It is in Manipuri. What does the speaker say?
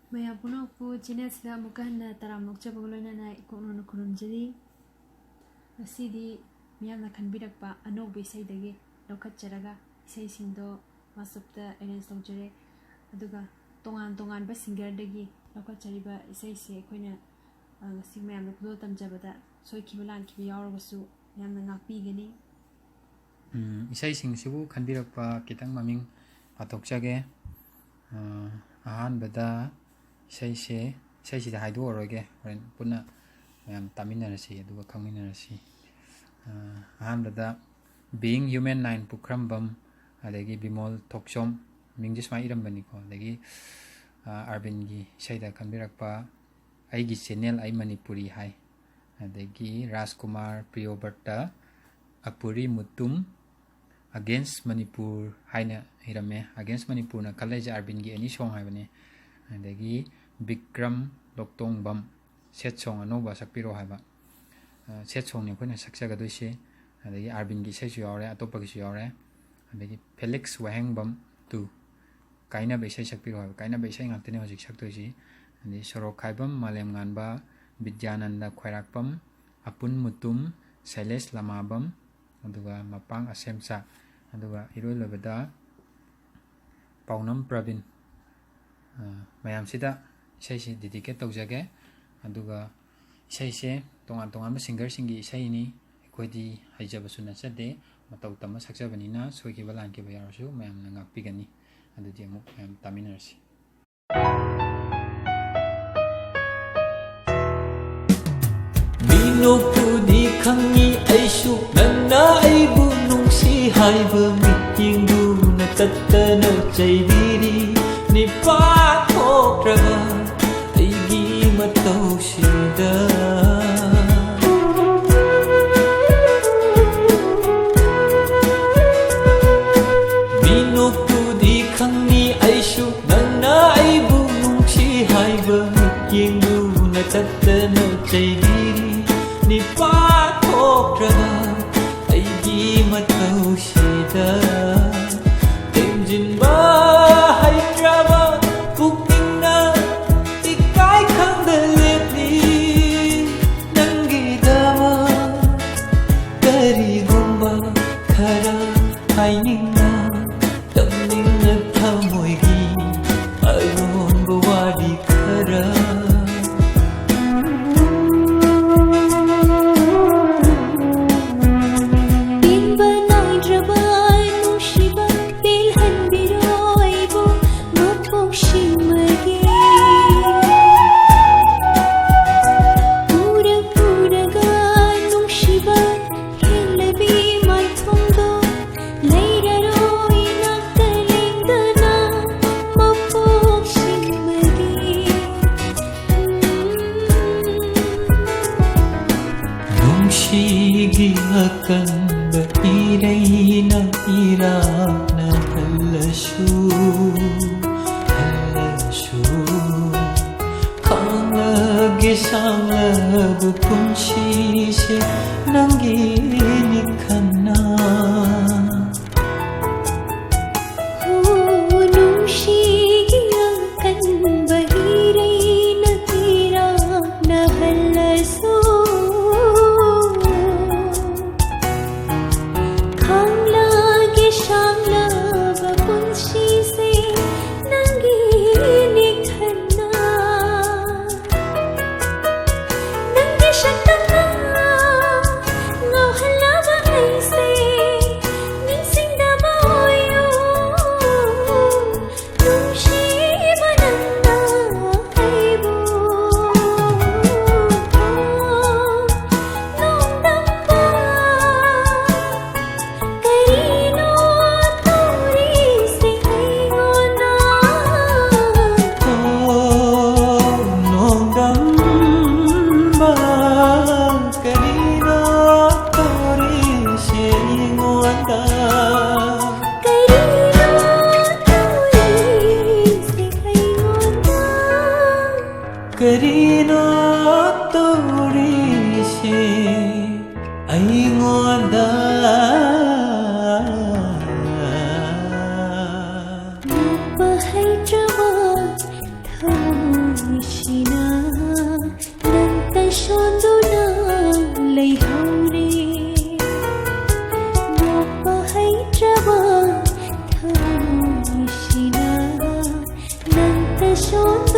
Maya punoku chinesda mukahna taramuk chabagolona ikonono kurumjari asidi miyamna khanbirakpa anogbe isaidagi lokhatcharaga isaisindo masupta arrange tawjare aduga tongan ba singer dagi lokhatchariba isaisi akoina ngasi mayamna kudo tamjabada soikiba lankiba yawragasu miyamna ngakpigani isaisingsibu khanbirakpa kitang maming patokjage ahanbada isaisida haiduoroge horen punna mayam taminarasi aduga khangminarasi ahanbada being human 9 pukrambam adagi bimol thoksom mingjis mai irambani ko adagi arvin gi isaida khanbirakpa aigi channel ai manipuri hai adagi rajkumar priyoberta apuri mutum against manipur haina hirame against manipur na college arvin gi ani song haibane adagi bikram loktong bam set song anoba sakpiro haiba set song ne khona saksaga doise adagi arvin gi sai yore atopa gi yore adagi felix waheng bam tu kaina be sai sakpiro haiba kaina be sai ngantene hojik saktoisi ani sorok khaibam malem nganba vidyananda khwairakpam apun mutum sailes lamabam aduga mapang asemsa aduga iroi lebada paunam pravin mayam sida isaisi dedicate tawjage aduga isaise tongan singer singi isaini ekodi haijabasu nachade matau tama sakjabanina soikiba lankiba yarasu mayam ngakpigani adudi amuk mayam taminarsi Minopudi khangi aishu nanna aibu nungsi haiba mityingdu na tattana chaibiri ni pathokraga aigi mataushida Minopudi khangi aishu nanna aibu nungsi haiba mityingdu na tattana chaibiri ni pathokraga aigi mataushida temjinba haitraba pukingna ikai khangda lepni nangidama karigumba khara hainingna tamningna thamoigi aronba wadi khara Shigi akanda iraina irana halashu Kangage sanglag punshi se nangi nikhana Shut up now, no hello. ꯁꯣꯟꯗꯨꯅ ꯂꯩꯍꯧꯔꯦ ꯅꯣꯛꯄ ꯍꯩꯇ꯭ꯔꯕ ꯊꯃꯣꯏꯁꯤꯅ ꯅꯪꯇ ꯁꯣꯟ